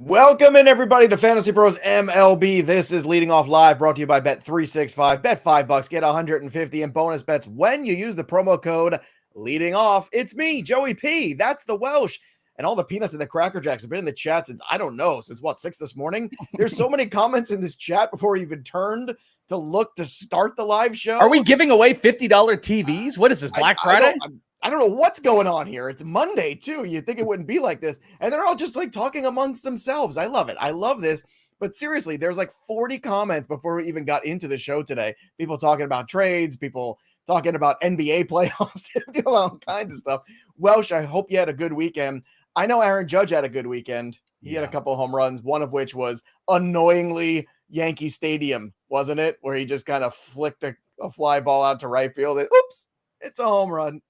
Welcome in, everybody, to Fantasy Pros MLB. This is Leading Off Live, brought to you by bet365. Bet $5, get 150 in bonus bets when you use the promo code Leading Off. It's me, Joey P. That's the Welsh. And all the peanuts and the Cracker Jacks have been in the chat since, I don't know, since what, 6 this morning? There's so many comments in this chat before we even turned to look to start the live show. Are we giving away $50 TVs? What is this, Black Friday? I don't know what's going on here. It's Monday, too. You'd think it wouldn't be like this. And they're all just like talking amongst themselves. I love it. I love this. But seriously, there's like 40 comments before we even got into the show today. People talking about trades, people talking about NBA playoffs, all kinds of stuff. Welsh, I hope you had a good weekend. I know Aaron Judge had a good weekend. He had a couple of home runs, one of which was annoyingly Yankee Stadium, wasn't it? Where he just kind of flicked a fly ball out to right field. And, oops, it's a home run.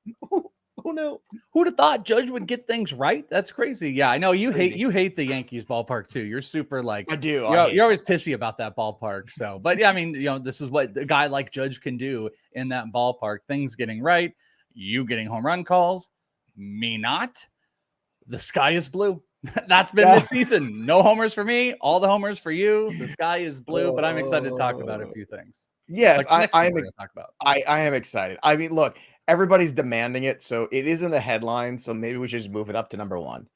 Oh no. Who'd have thought Judge would get things right? That's crazy. Yeah, I know you hate the Yankees ballpark too. You're super like I do. You're always pissy about that ballpark. So, but yeah, I mean, this is what a guy like Judge can do in that ballpark. Things getting right, you getting home run calls, me not. The sky is blue. That's been this season. No homers for me, all the homers for you. The sky is blue, but I'm excited to talk about a few things. Yes, like I am excited. I mean, look, everybody's demanding it, so it is in the headline. So maybe we should just move it up to number 1.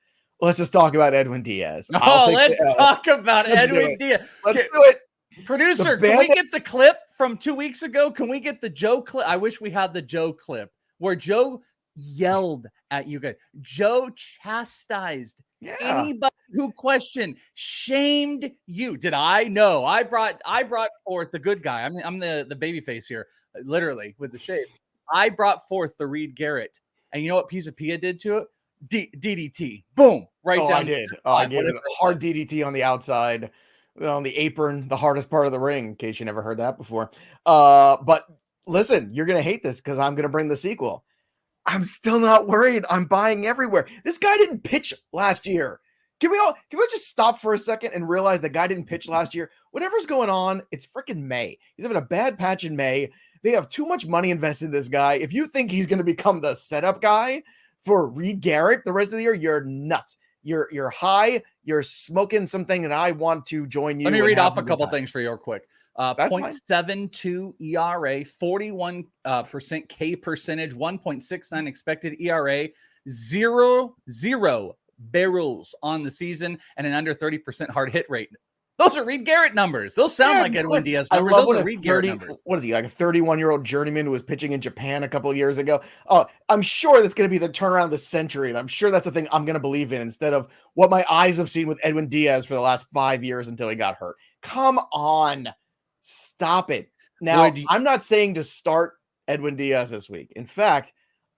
Let's just talk about Edwin Diaz. Let's talk about Edwin Diaz. Let's do it. Producer, can we get the clip from 2 weeks ago? Can we get the Joe clip? I wish we had the Joe clip where Joe yelled at you guys. Joe chastised anybody who questioned, shamed you. Did I? No. I brought forth the good guy. I mean, I'm the baby face here, literally with the shave. I brought forth the Reed Garrett, and you know what Piece of Pia did to it? DDT. Boom. Right down. I did. I gave it a hard DDT on the outside, on the apron, the hardest part of the ring, in case you never heard that before. But listen, you're gonna hate this because I'm gonna bring the sequel. I'm still not worried. I'm buying everywhere. This guy didn't pitch last year. Can we just stop for a second and realize the guy didn't pitch last year? Whatever's going on, it's freaking May. He's having a bad patch in May. They have too much money invested in this guy. If you think he's going to become the setup guy for Reed Garrett the rest of the year, you're nuts. You're high. You're smoking something, and I want to join you. Let me read off a couple things for you real quick. 0.72 ERA, 41% K percentage, 1.69 expected ERA, 0 barrels on the season, and an under 30% hard hit rate. Those are Reed Garrett numbers. Those sound like Edwin Diaz numbers. Those are Reed Garrett numbers. What is he, like a 31-year-old journeyman who was pitching in Japan a couple of years ago? Oh, I'm sure that's going to be the turnaround of the century, and I'm sure that's the thing I'm going to believe in instead of what my eyes have seen with Edwin Diaz for the last 5 years until he got hurt. Come on. Stop it. Now, I'm not saying to start Edwin Diaz this week. In fact,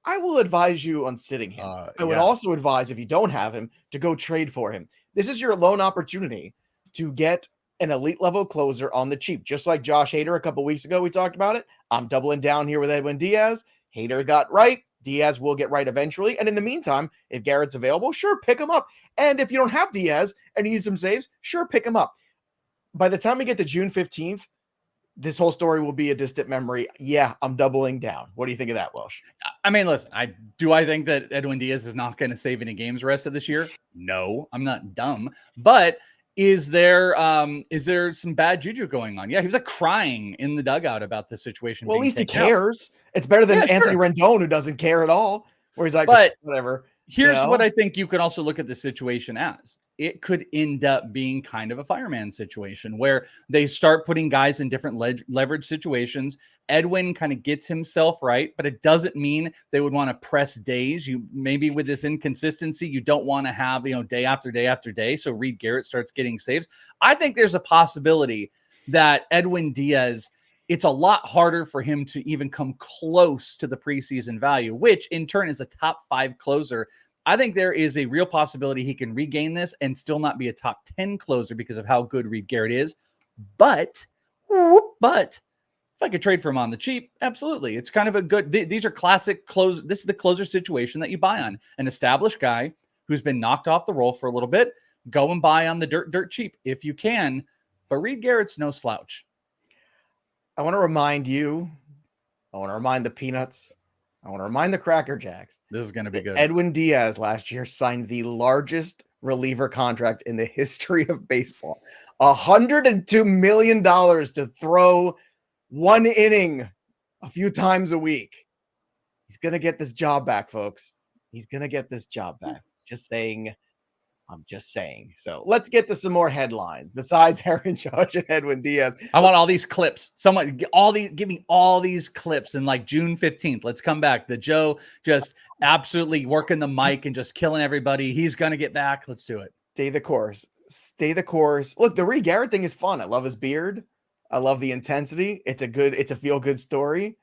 I will advise you on sitting him. I would also advise, if you don't have him, to go trade for him. This is your lone opportunity to get an elite level closer on the cheap. Just like Josh Hader a couple weeks ago, we talked about it. I'm doubling down here with Edwin Diaz. Hader got right. Diaz will get right eventually. And in the meantime, if Garrett's available, sure, pick him up. And if you don't have Diaz and you need some saves, sure, pick him up. By the time we get to June 15th, this whole story will be a distant memory. Yeah, I'm doubling down. What do you think of that, Welsh? I mean, listen, I think that Edwin Diaz is not going to save any games the rest of this year? No, I'm not dumb. But is there some bad juju going on? Yeah, he was like crying in the dugout about this situation. Well, at least he cares. It's better than Anthony Rendon, who doesn't care at all, where he's like, but whatever. Here's what I think you can also look at the situation as. It could end up being kind of a fireman situation where they start putting guys in different leverage situations. Edwin kind of gets himself right, but it doesn't mean they would want to press days. You maybe with this inconsistency, you don't want to have, day after day after day. So Reed Garrett starts getting saves. I think there's a possibility that Edwin Diaz, it's a lot harder for him to even come close to the preseason value, which in turn is a top 5 closer. I think there is a real possibility he can regain this and still not be a top 10 closer because of how good Reed Garrett is. But if I could trade for him on the cheap, absolutely. It's kind of a good, these are classic close. This is the closer situation that you buy on. An established guy who's been knocked off the roll for a little bit, go and buy on the dirt cheap if you can. But Reed Garrett's no slouch. I want to remind you, I want to remind the Peanuts, I want to remind the Cracker Jacks. This is going to be good. Edwin Diaz last year signed the largest reliever contract in the history of baseball. $102 million to throw one inning a few times a week. He's going to get this job back, folks. He's going to get this job back. Just saying. I'm just saying. So let's get to some more headlines besides Aaron Judge and Edwin Diaz. I want all these clips. Someone give me all these clips in like June 15th. Let's come back. The Joe just absolutely working the mic and just killing everybody. He's going to get back. Let's do it. Stay the course. Stay the course. Look, the Reed Garrett thing is fun. I love his beard. I love the intensity. It's a feel-good story.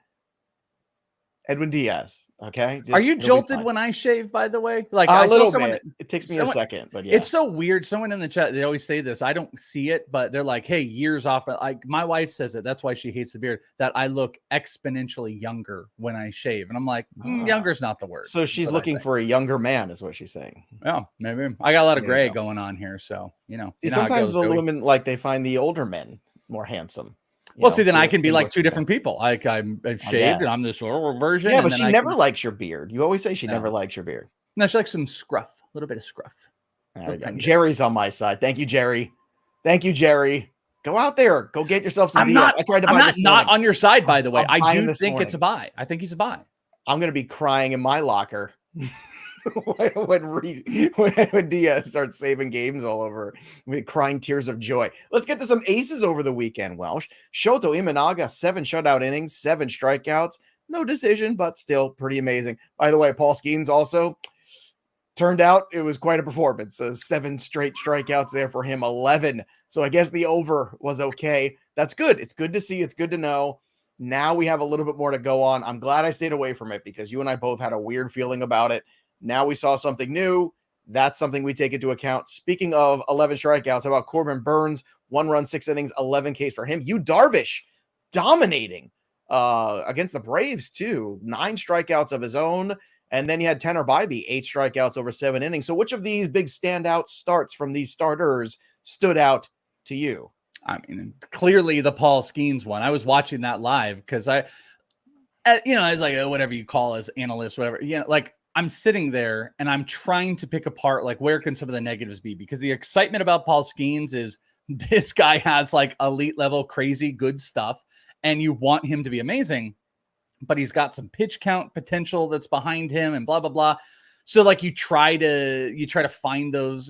Edwin Diaz. Okay. Are you jolted when I shave, by the way? Like a little bit. It takes me a second, but yeah. It's so weird. Someone in the chat, they always say this. I don't see it, but they're like, hey, years off. Like my wife says it. That's why she hates the beard, that I look exponentially younger when I shave. And I'm like, younger is not the word. So she's looking for a younger man is what she's saying. Yeah, maybe. I got a lot of gray going on here. So, See, sometimes the women, like, they find the older men more handsome. Well, see, then I can be like two different people. Like I'm shaved and I'm this version. Yeah, but she never likes your beard. You always say she never likes your beard. No, she likes some scruff, a little bit of scruff. There we go. Jerry's on my side. Thank you, Jerry. Thank you, Jerry. Go out there. Go get yourself some deal. I tried to buy this not on your side, by the way. I do think it's a buy. I think he's a buy. I'm going to be crying in my locker when Diaz starts saving games all over, crying tears of joy. Let's get to some aces over the weekend, Welsh. Shoto Imanaga, 7 shutout innings, 7 strikeouts, no decision, but still pretty amazing. By the way, Paul Skeens also turned out it was quite a performance. 7 straight strikeouts there for him, 11. So I guess the over was okay. That's good. It's good to see. It's good to know. Now we have a little bit more to go on. I'm glad I stayed away from it because you and I both had a weird feeling about it. Now we saw something new. That's something we take into account. Speaking of 11 strikeouts, how about Corbin Burns? 1 run, 6 innings, 11 Ks for him. Yu Darvish dominating against the Braves too. 9 strikeouts of his own. And then you had Tanner Bybee, 8 strikeouts over 7 innings. So which of these big standout starts from these starters stood out to you? I mean, clearly the Paul Skeens one. I was watching that live because I was like, whatever you call as analyst, whatever, like I'm sitting there and I'm trying to pick apart, like, where can some of the negatives be? Because the excitement about Paul Skeens is this guy has like elite level, crazy good stuff. And you want him to be amazing, but he's got some pitch count potential that's behind him and blah, blah, blah. So like you try to find those,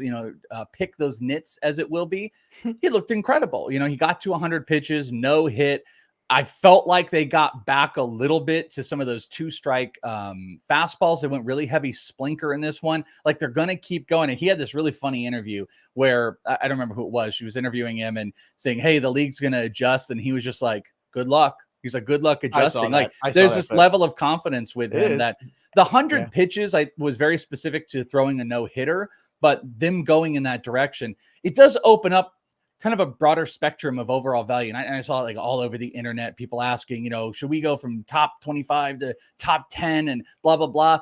pick those nits as it will be. He looked incredible. He got to 100 pitches, no hit. I felt like they got back a little bit to some of those 2-strike fastballs. They went really heavy splinker in this one. Like they're going to keep going. And he had this really funny interview where I don't remember who it was. She was interviewing him and saying, hey, the league's going to adjust. And he was just like, good luck. He's like, good luck adjusting. Like there's this level of confidence with him that the 100 pitches, I was very specific to throwing a no hitter, but them going in that direction, it does open up kind of a broader spectrum of overall value. And I saw it like all over the internet, people asking, should we go from top 25 to top 10 and blah, blah, blah.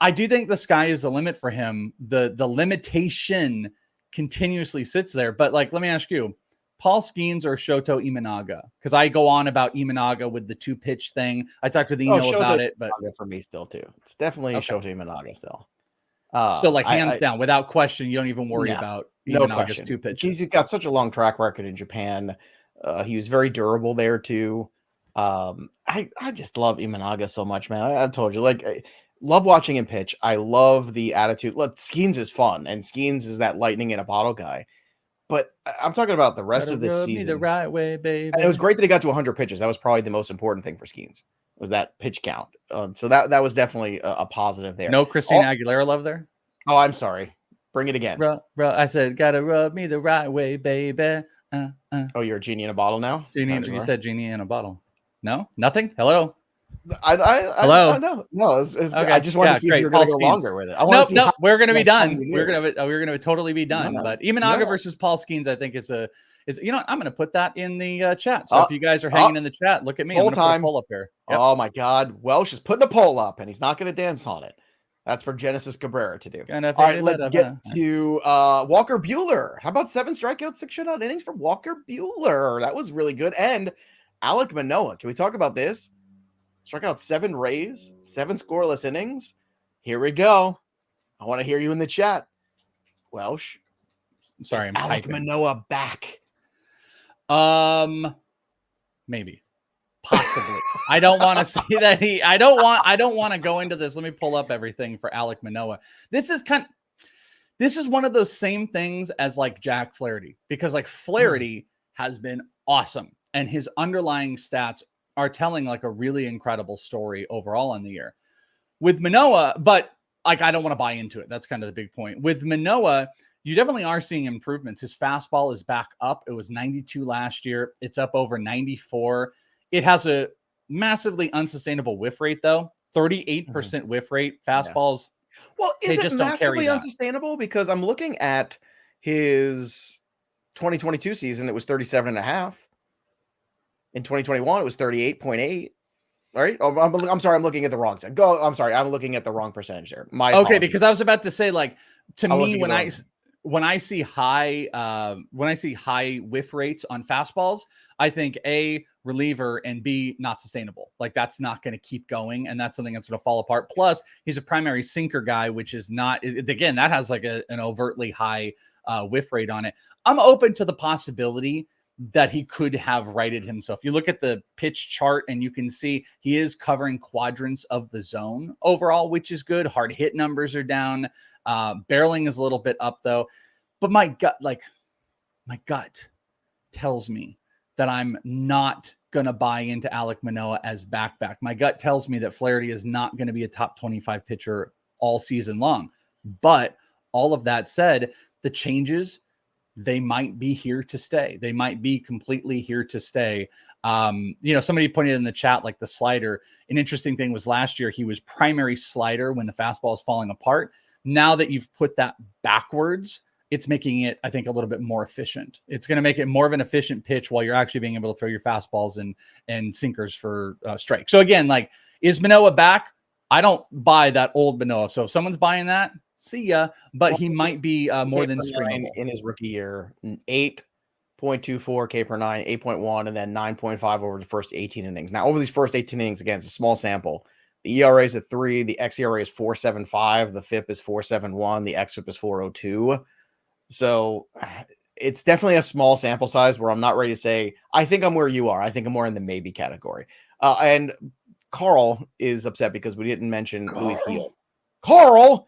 I do think the sky is the limit for him. The limitation continuously sits there. But like, let me ask you, Paul Skeens or Shoto Imanaga? Because I go on about Imanaga with the 2-pitch thing. I talked to Eno about it, but for me still too. It's definitely Shoto Imanaga still. So like hands down, without question, you don't even worry about Imanaga's 2 pitches. He's got such a long track record in Japan. He was very durable there too. I just love Imanaga so much, man. I told you, like, I love watching him pitch. I love the attitude. Look, Skeens is fun, and Skeens is that lightning in a bottle guy. But I'm talking about the rest of this season. The right way, baby. And it was great that he got to 100 pitches. That was probably the most important thing for Skeens, was that pitch count. So that was definitely a positive there. No Christina Aguilera love there? Oh, I'm sorry. Bring it again. I said, gotta rub me the right way, baby. Oh, you're a genie in a bottle now? You said genie in a bottle. No? Nothing? Hello? Hello? No, okay. I just wanted to see if you're going to go longer with it. No, we're going to be done. We're going to totally be done. No. But Imanaga versus Paul Skeens, I think is I'm going to put that in the chat. So if you guys are hanging in the chat, look at me. I'm going to put a poll up here. Yep. Oh my God. Welsh is putting a poll up and he's not going to dance on it. That's for Genesis Cabrera to do. All right, let's get to Walker Buehler. How about 7 strikeouts, 6 shutout innings from Walker Buehler? That was really good. And Alec Manoa. Can we talk about this? Struck out 7 Rays, 7 scoreless innings. Here we go. I want to hear you in the chat. Welsh. Sorry, Is I'm Alec typing. Manoa back? Maybe. Possibly. I don't want to say that I don't want to go into this. Let me pull up everything for Alec Manoa. This is one of those same things as like Jack Flaherty, because like Flaherty has been awesome and his underlying stats are telling like a really incredible story overall on the year. With Manoa, but like I don't want to buy into it. That's kind of the big point. With Manoa, you definitely are seeing improvements. His fastball is back up. It was 92 last year. It's up over 94. It has a massively unsustainable whiff rate, though. 38% whiff rate. Fastballs, well, is they it just don't carry massively that. unsustainable? Because I'm looking at his 2022 season, it was 37.5. In 2021, it was 38.8. All right. Oh, I'm sorry. I'm looking at the wrong side. I'm sorry. I'm looking at the wrong percentage there. My okay, apologies. because I was about to say, like, to I'm me, looking when I see high whiff rates on fastballs, I think A, reliever, and B, not sustainable. Like that's not going to keep going, and that's something that's going to fall apart. Plus, he's a primary sinker guy, which is not, again, that has like an overtly high whiff rate on it. I'm open to the possibility that he could have righted himself. You look at the pitch chart and you can see he is covering quadrants of the zone overall, which is good. Hard hit numbers are down. Barreling is a little bit up though. But my gut tells me that I'm not going to buy into Alec Manoa as back. My gut tells me that Flaherty is not going to be a top 25 pitcher all season long. But all of that said, the changes, they might be here to stay. They might be completely here to stay. Somebody pointed in the chat, like the slider. An interesting thing was last year, he was primary slider when the fastball is falling apart. Now that you've put that backwards, it's making it, I think, a little bit more efficient. It's going to make it more of an efficient pitch while you're actually being able to throw your fastballs and sinkers for strike. So again, like, is Manoa back? I don't buy that old Manoa. So if someone's buying that, see ya. But he might be more than streamable. In his rookie year, 8.24 K per nine, 8.1, and then 9.5 over the first 18 innings. Now, over these first 18 innings, again, it's a small sample. The ERA is at 3. The xERA is 4.75. The FIP is 4.71. The xFIP is 4.02. So it's definitely a small sample size where I'm not ready to say, I think I'm where you are. I think I'm more in the maybe category. And Carl is upset because we didn't mention Luis Heel. Carl!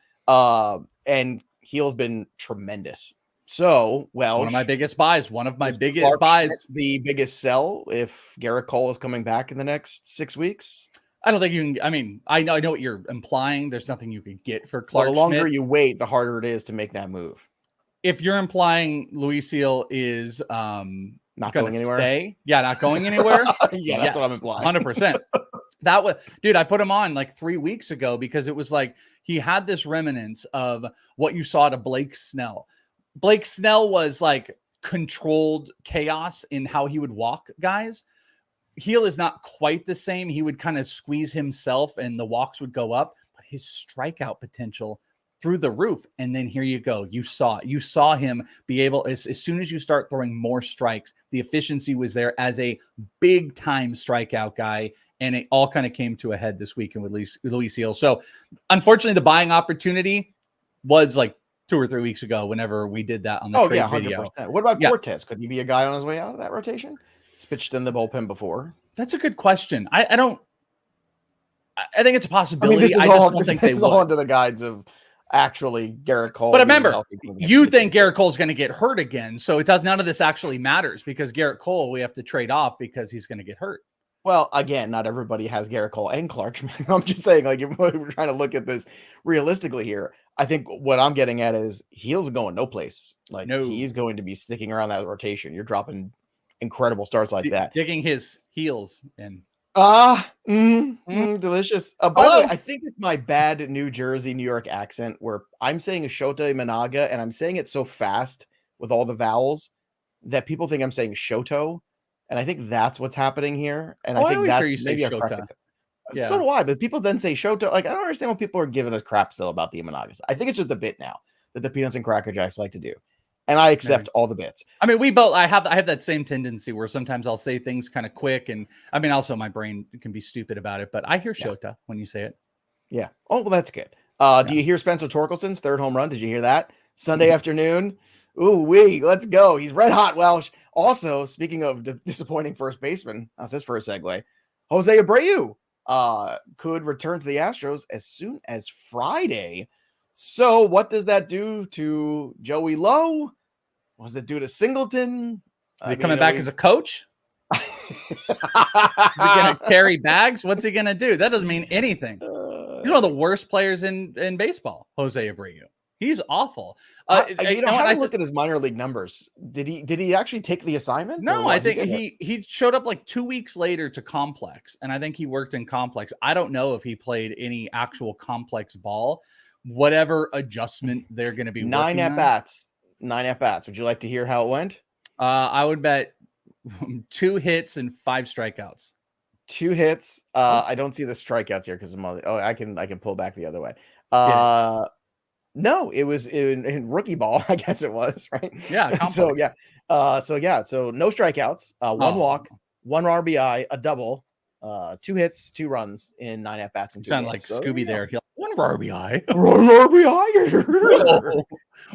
And Heel's been tremendous. So, well, one of my biggest buys. The biggest sell if Garrett Cole is coming back in the next 6 weeks. I don't think you can. I mean, I know what you're implying. There's nothing you can get for Clark. Well, the longer Schmidt. you wait, the harder it is to make that move. If you're implying Luis Heel is not going anywhere, not going anywhere. That's what I'm implying. 100%. That was, dude, I put him on like 3 weeks ago because it was like he had this remnants of what you saw to Blake Snell. Blake Snell was like controlled chaos in how he would walk guys. Heel is not quite the same. He would kind of squeeze himself and the walks would go up, but his strikeout potential through the roof. And then here you go. You saw him be able, as soon as you start throwing more strikes, the efficiency was there as a big time strikeout guy. And it all kind of came to a head this weekend with Luis Heel. So unfortunately, the buying opportunity was like 2 or 3 weeks ago whenever we did that on the trade 100%. Video. What about Cortez? Could he be a guy on his way out of that rotation? He's pitched in the bullpen before. That's a good question. I think it's a possibility. I mean, I just don't think they will. All under the guides of actually Garrett Cole. But remember, you think Garrett Cole's going to get hurt again. So none of this actually matters because Garrett Cole, we have to trade off because he's going to get hurt. Well, again, not everybody has Garrett Cole and Clark Schmidt. I'm just saying, like, if we're trying to look at this realistically here, I think what I'm getting at is Heel's going no place. Like, he's going to be sticking around that rotation. You're dropping incredible starts like that. Digging his heels in. Delicious. By the way, I think it's my bad New York accent where I'm saying Shota Imanaga and I'm saying it so fast with all the vowels that people think I'm saying Shoto. And I think that's what's happening here. And I think that's maybe a Shota. Yeah. So do I, but people then say Shoto. Like, I don't understand what people are giving us crap still about the Imanagas. I think it's just a bit now that the Peanuts and Cracker Jacks like to do. And I accept all the bits. I mean, I have that same tendency where sometimes I'll say things kind of quick. And I mean, also my brain can be stupid about it, but I hear Shota when you say it. Yeah. Oh, well, that's good. Do you hear Spencer Torkelson's third home run? Did you hear that? Sunday afternoon. Ooh, let's go. He's red hot, Welsh. Also, speaking of disappointing first baseman, that's his first segue. Jose Abreu could return to the Astros as soon as Friday. So what does that do to Joey Lowe? What does it do to Singleton? Is he coming back as a coach? Is he going to carry bags? What's he going to do? That doesn't mean anything. He's one of the worst players in baseball, Jose Abreu. He's awful. How do I look at his minor league numbers? Did he actually take the assignment? No, I think he showed up like 2 weeks later to Complex, and I think he worked in Complex. I don't know if he played any actual Complex ball. Whatever adjustment they're going to be 9 at bats. 9 at bats. Would you like to hear how it went? I would bet 2 hits and 5 strikeouts. 2 hits. I don't see the strikeouts here because I can pull back the other way. No, it was in rookie ball. I guess it was, right. Yeah. Complex. So no strikeouts. 1 walk, 1 RBI, a double, 2 hits, 2 runs in 9 at bats. Sound like Scooby there. 1 RBI. 1 RBI.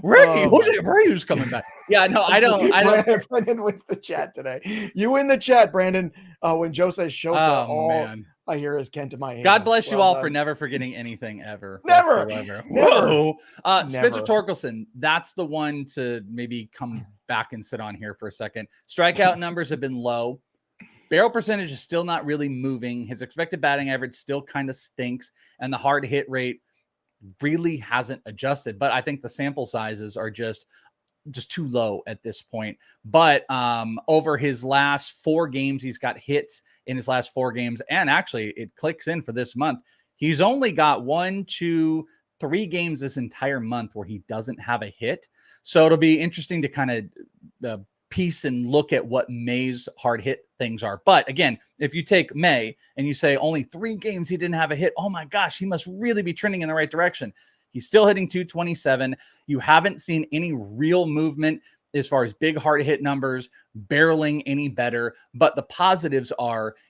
Ricky, Jose Abreu's coming back. Yeah, no, I don't. Brandon wins the chat today. You win the chat, Brandon. When Joe says show man. I hear is Kent to my hand. God bless you all for never forgetting anything ever. Never. Whoa. Spencer Torkelson, that's the one to maybe come back and sit on here for a second. Strikeout numbers have been low. Barrel percentage is still not really moving. His expected batting average still kind of stinks. And the hard hit rate really hasn't adjusted. But I think the sample sizes are just too low at this point. But over his last 4 games, he's got hits in his last 4 games. And actually, it clicks in for this month. He's only got 1, 2, 3 games this entire month where he doesn't have a hit. So it'll be interesting to kind of piece and look at what May's hard hit things are. But again, if you take May and you say only 3 games he didn't have a hit, oh my gosh, he must really be trending in the right direction. He's still hitting 227. You haven't seen any real movement as far as big hard hit numbers, barreling any better. But the positives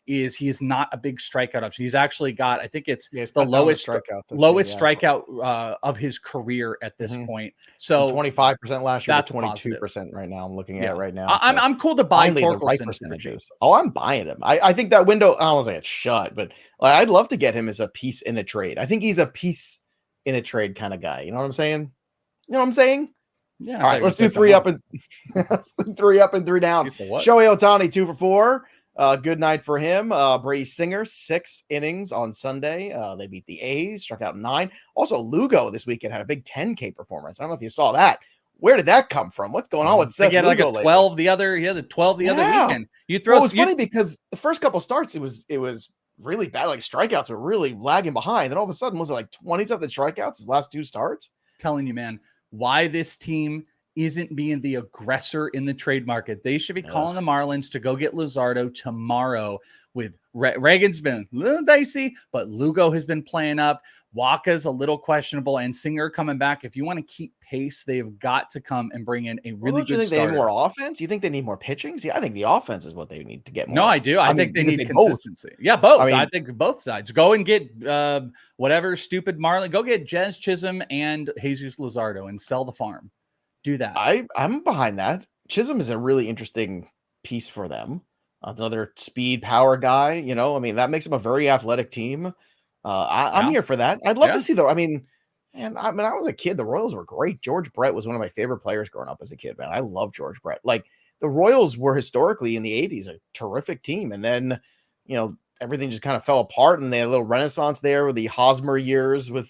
is he is not a big strikeout option. He's actually got, I think it's the lowest strikeout of his career at this point. So 25% last year, 22% right now. I'm looking at it right now. I'm cool to buy the right percentages. Oh, I'm buying him. I think that window, I don't want to say it's shut, but I'd love to get him as a piece in a trade. I think he's a piece in a trade kind of guy. You know what I'm saying? Yeah. All right, let's do 3 up and 3 up and 3 down. Shohei Ohtani 2 for 4. Good night for him. Brady Singer 6 innings on Sunday. They beat the A's, struck out 9. Also, Lugo this weekend had a big 10K performance. I don't know if you saw that. Where did that come from? What's going on with Seth Lugo? He had like a 12 the other weekend. It was funny because the first couple starts it was really bad. Like strikeouts were really lagging behind. Then all of a sudden, was it like 20-something strikeouts his last 2 starts? Telling you, man, why this team isn't being the aggressor in the trade market. They should be calling the Marlins to go get Luzardo tomorrow. With Reagan's been a little dicey, but Lugo has been playing up. Waka's a little questionable, and Singer coming back. If you want to keep pace, they've got to come and bring in a really good starter. You think they need more offense? You think they need more pitching? See, I think the offense is what they need to get more. No, I do. I think they need consistency. Both. Yeah, both. I think both sides. Go and get whatever stupid Marlin. Go get Jez Chisholm and Jesus Luzardo and sell the farm. Do that. I'm behind that. Chisholm is a really interesting piece for them. Another speed power guy. That makes him a very athletic team. I'm here for that. I'd love to see though. I was a kid. The Royals were great. George Brett was one of my favorite players growing up as a kid, man. I love George Brett. Like the Royals were historically in the 80s a terrific team. And then, everything just kind of fell apart and they had a little renaissance there with the Hosmer years with,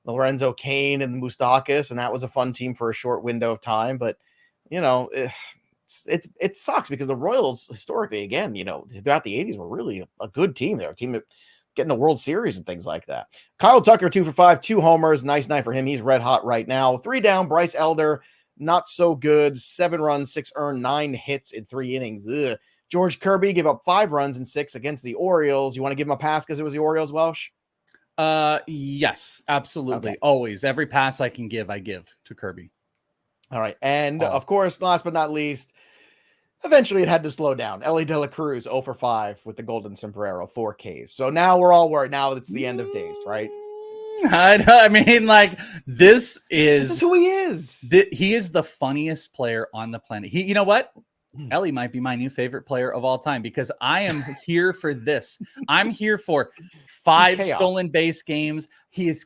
Lorenzo Cain and Moustakas. And that was a fun team for a short window of time. But, it sucks because the Royals historically, again, throughout the 80s were really a good team. They're a team that getting the World Series and things like that. Kyle Tucker, 2 for 5, 2 homers. Nice night for him. He's red hot right now. 3 down. Bryce Elder, not so good. 7 runs, 6 earned, 9 hits in 3 innings. Ugh. George Kirby gave up 5 runs and 6 against the Orioles. You want to give him a pass because it was the Orioles, Welsh? Yes, absolutely. Okay. Always. Every pass I can give, I give to Kirby. All right. And of course, last but not least, eventually it had to slow down. Ellie De La Cruz 0 for 5 with the Golden Sombrero, 4 Ks. So now we're all worried. Now it's the end of days, right? I mean, like this This is is who he is. he is the funniest player on the planet. You know what? Ellie might be my new favorite player of all time because I am here for this. I'm here for 5 stolen base games. He is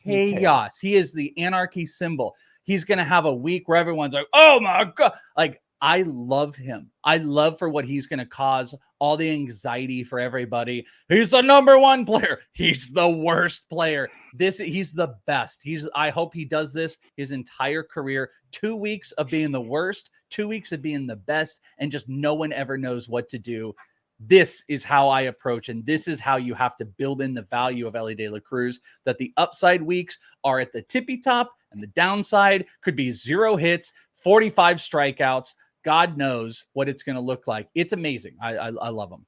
chaos. He is the anarchy symbol. He's going to have a week where everyone's like, oh my God. Like, I love him. I love for what he's going to cause, all the anxiety for everybody. He's the number 1 player. He's the worst player. He's the best. I hope he does this his entire career. 2 weeks of being the worst, 2 weeks of being the best, and just no one ever knows what to do. This is how I approach, and this is how you have to build in the value of Ellie De La Cruz, that the upside weeks are at the tippy top, and the downside could be 0 hits, 45 strikeouts. God knows what it's going to look like. It's amazing. I love him.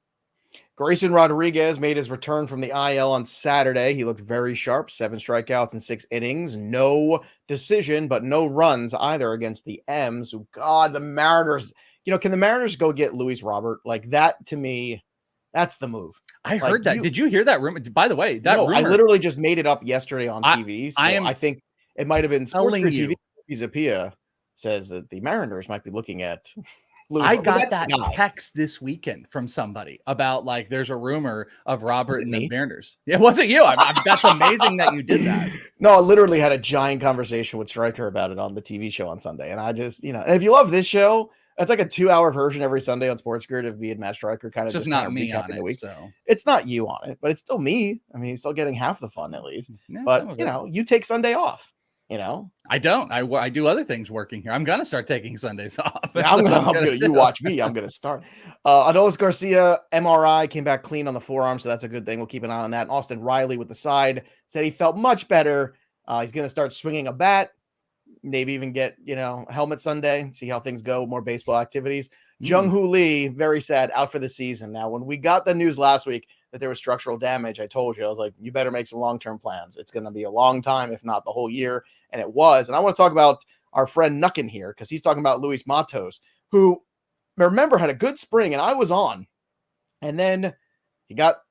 Grayson Rodriguez made his return from the IL on Saturday. He looked very sharp, 7 strikeouts in 6 innings. No decision, but no runs either against the M's. God, the Mariners. Can the Mariners go get Luis Robert? Like that, to me, that's the move. I heard that. Did you hear that rumor? By the way, rumor, I literally just made it up yesterday on TV. So I think it might have been Sports Grid TV. Zapia says that the Mariners might be looking at Luis. I got that text this weekend from somebody about like there's a rumor of Robert and the Mariners. It wasn't you. That's amazing that you did that. No, I literally had a giant conversation with Stryker about it on the TV show on Sunday. And I just, and if you love this show, it's like a 2-hour version every Sunday on Sports Grid of me and Matt Stryker kind of just not me on it. So it's not you on it, but it's still me. I mean, he's still getting half the fun at least. Yeah, but you take Sunday off. I don't. I do other things working here. I'm gonna start taking Sundays off. Yeah, I'm gonna you watch me. I'm gonna start. Adolis Garcia MRI came back clean on the forearm, so that's a good thing. We'll keep an eye on that. And Austin Riley with the side said he felt much better. He's gonna start swinging a bat, maybe even get a helmet Sunday. See how things go. More baseball activities. Jung-Hoo Lee, very sad, out for the season. Now, when we got the news last week that there was structural damage, I told you, I was like, you better make some long-term plans. It's going to be a long time, if not the whole year. And it was. And I want to talk about our friend Nuckin here because he's talking about Luis Matos, who, remember, had a good spring, and I was on. And then he got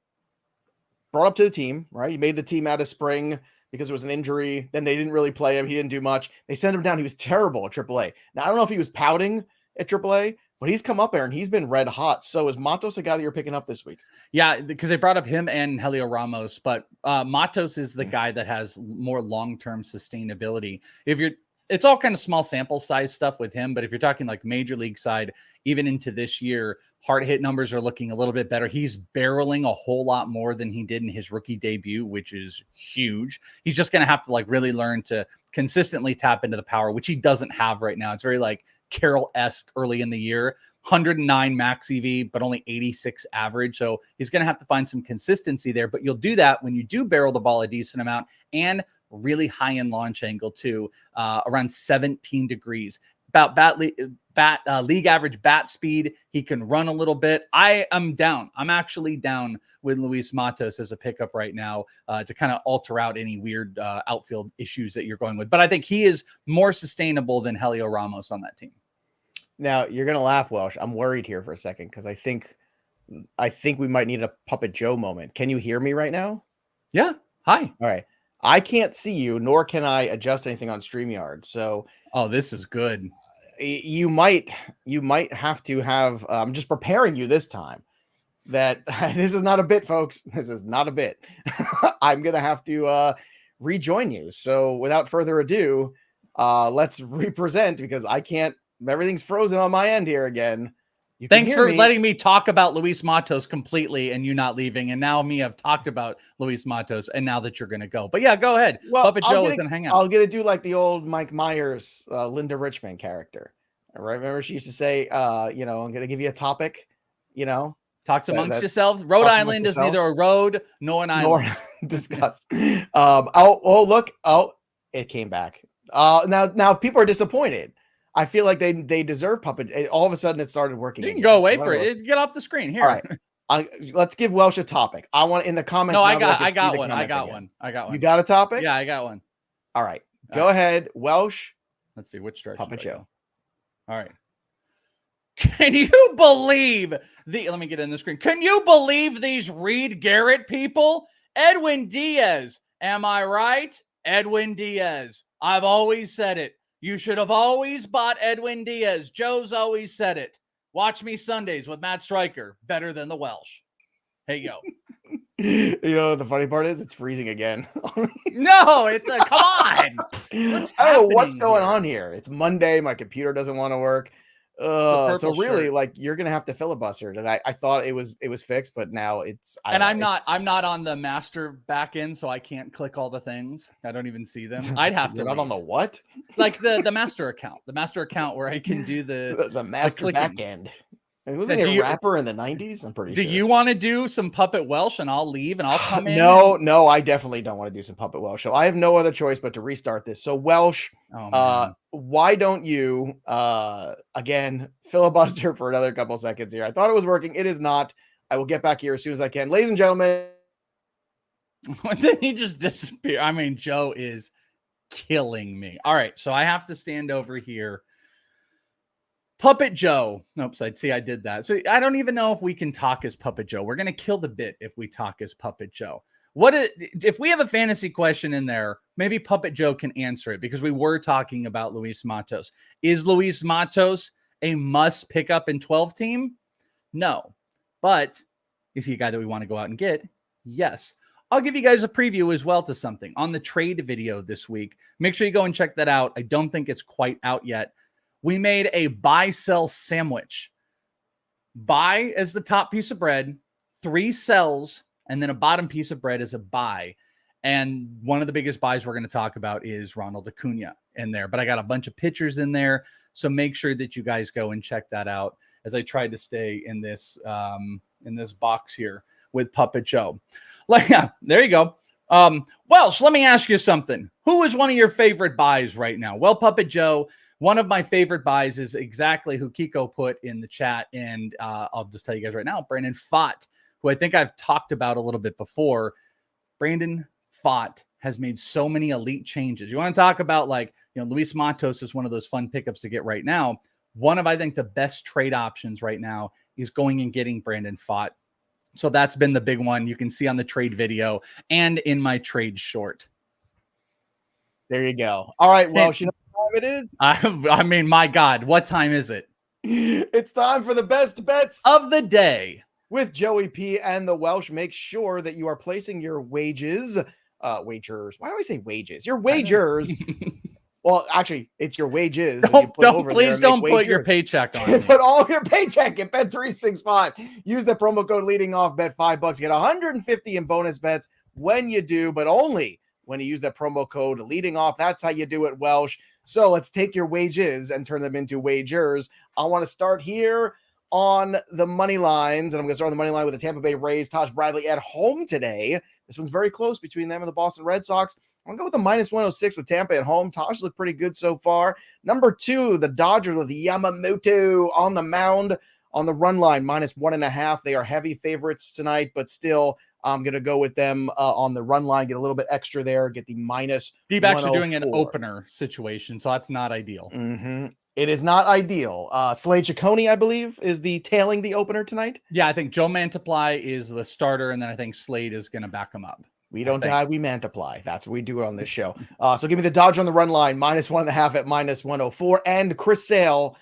brought up to the team, right? He made the team out of spring because it was an injury. Then they didn't really play him. He didn't do much. They sent him down. He was terrible at AAA. Now, I don't know if he was pouting at AAA, but he's come up there and he's been red hot. So is Matos a guy that you're picking up this week? Yeah, because they brought up him and Helio Ramos, but Matos is the guy that has more long-term sustainability. It's all kind of small sample size stuff with him, but if you're talking like major league side, even into this year, hard hit numbers are looking a little bit better. He's barreling a whole lot more than he did in his rookie debut, which is huge. He's just going to have to like really learn to consistently tap into the power, which he doesn't have right now. It's very like Carroll-esque early in the year, 109 max EV, but only 86 average. So he's going to have to find some consistency there, but you'll do that when you do barrel the ball a decent amount and really high in launch angle too, around 17 degrees. About league average bat speed. He can run a little bit. I am down. I'm actually down with Luis Matos as a pickup right now to kind of alter out any weird outfield issues that you're going with. But I think he is more sustainable than Helio Ramos on that team. Now you're gonna laugh, Welsh. I'm worried here for a second because I think we might need a Puppet Joe moment. Can you hear me right now? Yeah. Hi. All right. I can't see you, nor can I adjust anything on StreamYard. So, this is good. You might have to have. I'm just preparing you this time. That this is not a bit, folks. This is not a bit. I'm gonna have to rejoin you. So, without further ado, let's represent because I can't. Everything's frozen on my end here again. Thanks for letting me talk about Luis Matos completely and you not leaving. And now me have talked about Luis Matos and now that you're going to go. But yeah, go ahead. Well, Puppet Joe is going to hang out. I'm going to do like the old Mike Myers, Linda Richmond character. Right? Remember she used to say, I'm going to give you a topic, Talks amongst yourselves. Rhode Island is neither a road nor an island. Discuss. Look. Oh, it came back. Now people are disappointed. I feel like they deserve Puppet. All of a sudden, it started working. You can go away for it. Get off the screen here. All right. Let's give Welsh a topic. I want in the comments. No, I got one. I got one. You got a topic? Yeah, I got one. All right. Go ahead, Welsh. Let's see which direction. Puppet Joe. All right. Can you believe let me get in the screen. Can you believe these Reed Garrett people? Edwin Diaz Am I right? Edwin Diaz. I've always said it. You should have always bought Edwin Diaz. Joe's always said it. Watch me Sundays with Matt Stryker. Better than the Welsh. Hey, yo. You know, the funny part is it's freezing again. No, it's come on. I don't know what's going here? on here. It's Monday. My computer doesn't want to work. So really, shirt. like, you're gonna have to filibuster. And I thought it was fixed, but now it's. I'm not on the master back end, so I can't click all the things. I don't even see them. I'd have to. You're not on the what? Like the master account. The master account where I can do the master back end. Wasn't he a rapper in the 90s? I'm pretty sure. Do you want to do some Puppet Welsh and I'll leave and I'll come in? No, I definitely don't want to do some Puppet Welsh. So I have no other choice but to restart this. So Welsh, why don't you, again, filibuster for another couple seconds here? I thought it was working. It is not. I will get back here as soon as I can. Ladies and gentlemen. Then he just disappeared. I mean, Joe is killing me. All right, so I have to stand over here. Puppet Joe. Oops, I did that. So I don't even know if we can talk as Puppet Joe. We're going to kill the bit if we talk as Puppet Joe. If we have a fantasy question in there, maybe Puppet Joe can answer it because we were talking about Luis Matos. Is Luis Matos a must pick up in 12 team? No. But is he a guy that we want to go out and get? Yes. I'll give you guys a preview as well to something on the trade video this week. Make sure you go and check that out. I don't think it's quite out yet. We made a buy-sell sandwich. Buy as the top piece of bread, 3 sells, and then a bottom piece of bread is a buy. And one of the biggest buys we're going to talk about is Ronald Acuna in there. But I got a bunch of pitchers in there, so make sure that you guys go and check that out as I tried to stay in this box here with Puppet Joe. Yeah, there you go. Welsh, let me ask you something. Who is one of your favorite buys right now? Well, Puppet Joe, one of my favorite buys is exactly who Kiko put in the chat. And I'll just tell you guys right now, Brandon Pfaadt, who I think I've talked about a little bit before. Brandon Pfaadt has made so many elite changes. You want to talk about, like, Luis Matos is one of those fun pickups to get right now. One of, I think, the best trade options right now is going and getting Brandon Pfaadt. So that's been the big one. You can see on the trade video and in my trade short. There you go. All right. Well, you know what time it is? I mean, my God, what time is it? It's time for the best bets of the day with Joey P and the Welsh. Make sure that you are placing your wagers. Wagers. Why do I say wages? Your wagers. Well, actually, it's your wages. Please don't put your paycheck on. Put all your paycheck at bet365. Use the promo code leading off, bet $5. Get 150 in bonus bets when you do, but only when you use that promo code leading off. That's how you do it, Welsh. So let's take your wages and turn them into wagers. I want to start here on the money lines, and I'm going to start on the money line with the Tampa Bay Rays. Taj Bradley at home today. This one's very close between them and the Boston Red Sox. I'm going to go with the -106 with Tampa at home. Taj looked pretty good so far. Number 2, the Dodgers with Yamamoto on the mound on the run line, -1.5. They are heavy favorites tonight, but still, I'm going to go with them on the run line, get a little bit extra there, get the -104. D-backs are doing an opener situation, so that's not ideal. Mm-hmm. It is not ideal. Slade Ciccone, I believe, is tailing the opener tonight. Yeah, I think Joe Mantiply is the starter, and then I think Slade is going to back him up. We don't die, we multiply. That's what we do on this show. So give me the Dodger on the run line, -1.5 at -104. And Chris Sale,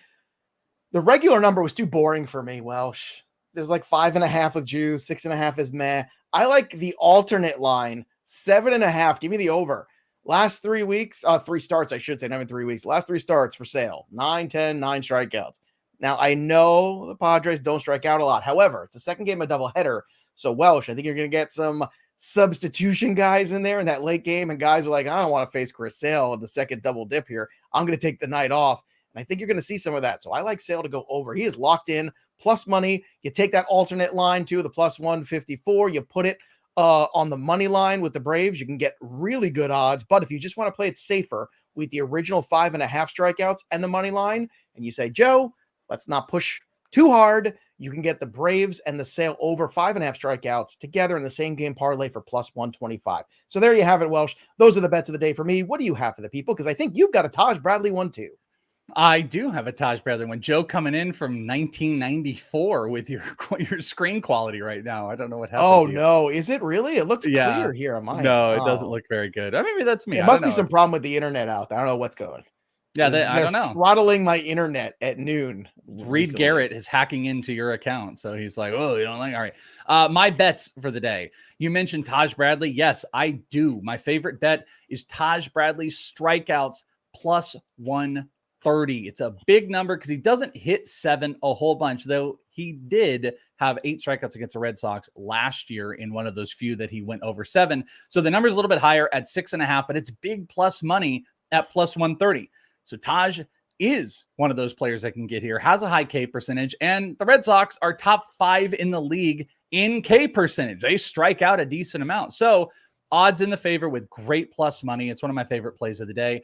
the regular number was too boring for me, Welsh. There's like 5.5 with juice, 6.5 is meh. I like the alternate line, 7.5. Give me the over. Last 3 weeks, 3 starts, I should say, not even 3 weeks. Last 3 starts for Sale, 9, 10, 9 strikeouts. Now, I know the Padres don't strike out a lot. However, it's the second game of doubleheader. So, Welsh, I think you're going to get some substitution guys in there in that late game. And guys are like, I don't want to face Chris Sale in the second double dip here. I'm going to take the night off. And I think you're going to see some of that. So I like Sale to go over. He is locked in, plus money. You take that alternate line too, the +154. You put it on the money line with the Braves. You can get really good odds. But if you just want to play it safer with the original 5.5 strikeouts and the money line, and you say, Joe, let's not push too hard, you can get the Braves and the Sale over 5.5 strikeouts together in the same game parlay for +125. So there you have it, Welsh. Those are the bets of the day for me. What do you have for the people? Because I think you've got a Taj Bradley one too. I do have a Taj Bradley one. Joe coming in from 1994 with your screen quality right now. I don't know what happened Oh to you. no, is it really? It looks Yeah. clear here on my end. No, it doesn't Oh. look very good. Maybe that's me. It I must don't be know. some problem with the internet out there. I don't know what's going. Yeah, I They're don't know. throttling my internet at noon. Reed recently. Garrett is hacking into your account. So he's like, oh, you don't like, all right. My bets for the day. You mentioned Taj Bradley. Yes, I do. My favorite bet is Taj Bradley's strikeouts plus 130. It's a big number because he doesn't hit 7 a whole bunch, though he did have 8 strikeouts against the Red Sox last year in one of those few that he went over 7. So the number is a little bit higher at 6.5, but it's big plus money at plus 130. So Taj is one of those players that can get here, has a high K percentage, and the Red Sox are top 5 in the league in K percentage. They strike out a decent amount. So odds in the favor with great plus money. It's one of my favorite plays of the day.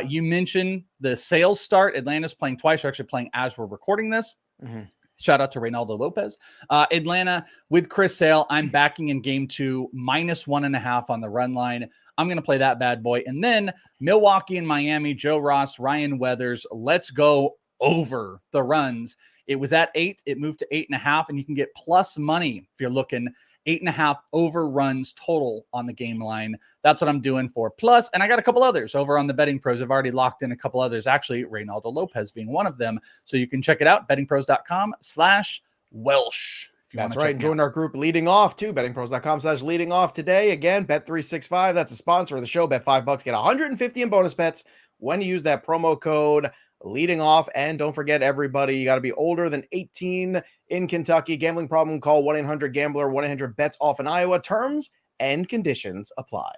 You mentioned the sales start. Atlanta's playing twice. They're actually playing as we're recording this. Mm-hmm. Shout out to Reynaldo Lopez. Atlanta with Chris Sale. I'm backing in game 2, minus 1.5 on the run line. I'm going to play that bad boy. And then Milwaukee and Miami, Joe Ross, Ryan Weathers. Let's go over the runs. It was at 8. It moved to 8.5. And you can get plus money if you're looking 8.5 over runs total on the game line. That's what I'm doing for plus. And I got a couple others over on the Betting Pros. I've already locked in a couple others, actually, Reynaldo Lopez being one of them. So you can check it out, bettingpros.com/Welsh. That's right. And join our group leading off too. Bettingpros.com/leading off today. Again, Bet365. That's a sponsor of the show. Bet $5, get 150 in bonus bets when you use that promo code leading off. And don't forget, everybody, you got to be older than 18 in Kentucky. Gambling problem, call 1-800-GAMBLER, 1-800-BETS-OFF in Iowa. Terms and conditions apply.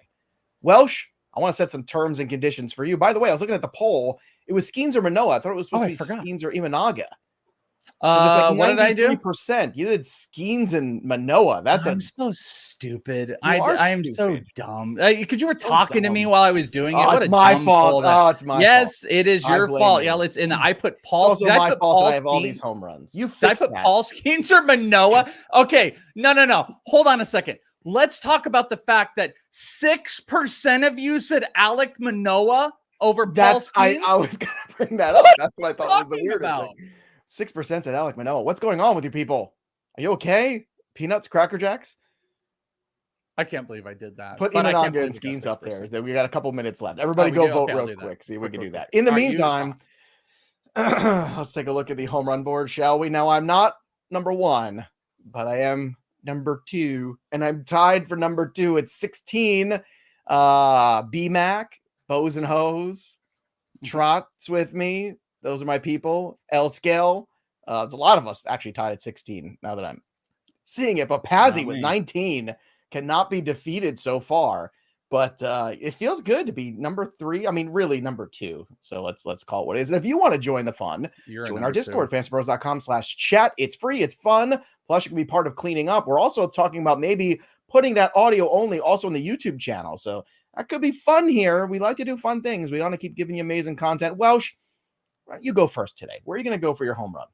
Welsh, I want to set some terms and conditions for you. By the way, I was looking at the poll. It was Skeens or Manoa. I thought it was supposed to be Skeens or Imanaga. It's like what did I do? 93%. You did Skeens and Manoa. I'm so stupid. I am stupid. So dumb. Because you were talking to me while I was doing it. It's my fault. It's my fault. Yes, it is your fault. Yeah, it's in the. I put Paul. It's also my fault that I have all these home runs. You fixed that. Did I put Paul Skeens or Manoa? Okay, no. Hold on a second. Let's talk about the fact that 6% of you said Alec Manoa over Paul Skeens. I was going to bring that up. That's what I thought was the weirdest thing. 6% at Alec Manoa. What's going on with you people? Are you okay? Peanuts, Cracker Jacks? I can't believe I did that. Put Imanaga and Skeens up there. We got a couple minutes left. Everybody go vote real quick. See if we can do that. In the meantime, let's take a look at the home run board, shall we? Now, I'm not number 1, but I am number 2, and I'm tied for number 2 at 16. B-Mac, Bows and Hoes, Trots with me. Those are my people. L Scale. There's a lot of us actually tied at 16 now that I'm seeing it. But Pazzi with 19 cannot be defeated so far. But it feels good to be number 3. I mean, really number 2. So let's call it what it is. And if you want to join the fun, join our Discord, FantasyPros.com/chat. It's free. It's fun. Plus, you can be part of cleaning up. We're also talking about maybe putting that audio only also on the YouTube channel. So that could be fun here. We like to do fun things. We want to keep giving you amazing content. Welsh, you go first today. Where are you going to go for your home run?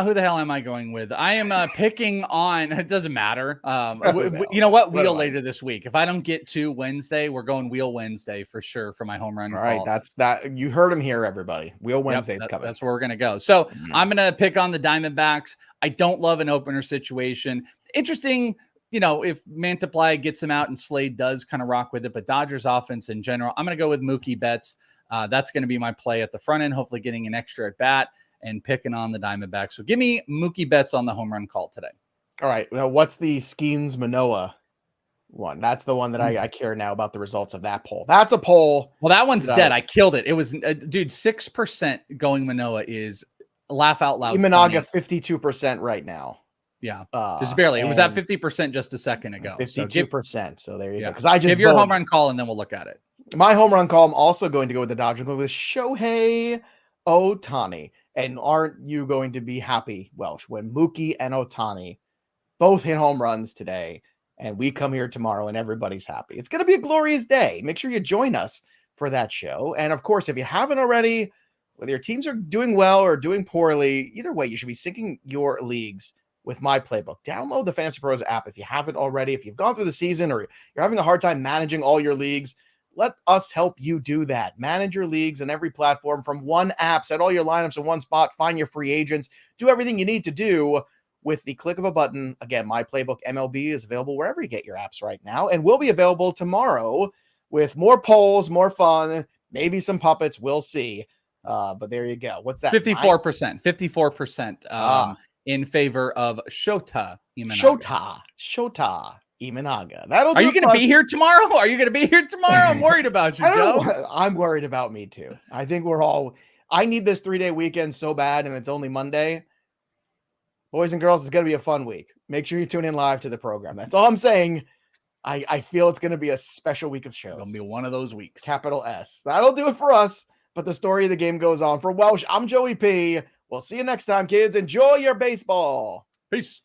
Who the hell am I going with? I am picking on, it doesn't matter. You know what? Wheel later this week. If I don't get to Wednesday, we're going Wheel Wednesday for sure for my home run. All right. That's that. You heard him here, everybody. Wheel Wednesday's coming. That's where we're going to go. So I'm going to pick on the Diamondbacks. I don't love an opener situation. Interesting. If Mantiply gets him out and Slade does kind of rock with it, but Dodgers offense in general, I'm going to go with Mookie Betts. That's going to be my play at the front end, hopefully getting an extra at bat and picking on the Diamondbacks. So give me Mookie Betts on the home run call today. All right. Now, what's the Skeens Manoa one? That's the one that I care now about the results of that poll. That's a poll. Well, that one's dead. I killed it. It was, dude, 6% going Manoa is laugh out loud. Imanaga 52% right now. Yeah, just barely. It was at 50% just a second ago. 52%. So there you go. Because I just give your home run call and then we'll look at it. My home run call, I'm also going to go with the Dodgers, but with Shohei Ohtani. And aren't you going to be happy, Welsh, when Mookie and Ohtani both hit home runs today, and we come here tomorrow and everybody's happy? It's going to be a glorious day. Make sure you join us for that show. And of course, if you haven't already, whether your teams are doing well or doing poorly, either way, you should be syncing your leagues with my playbook. Download the Fantasy Pros app if you haven't already. If you've gone through the season or you're having a hard time managing all your leagues, Let us help you do that. Manage your leagues in every platform from one app. Set all your lineups in one spot. Find your free agents. Do everything you need to do with the click of a button. Again, My Playbook MLB is available wherever you get your apps right now and will be available tomorrow with more polls, more fun, maybe some puppets. We'll see. But there you go. What's that? 54% in favor of Shota Imanaga. Shota Imanaga. That'll do. Are you going to be here tomorrow? Are you going to be here tomorrow? I'm worried about you, Joe. I'm worried about me too. I think I need this 3-day weekend so bad, and it's only Monday. Boys and girls, it's going to be a fun week. Make sure you tune in live to the program. That's all I'm saying. I feel it's going to be a special week of shows. It's going to be one of those weeks. Capital S. That'll do it for us. But the story of the game goes on. For Welsh, I'm Joey P. We'll see you next time, kids. Enjoy your baseball. Peace.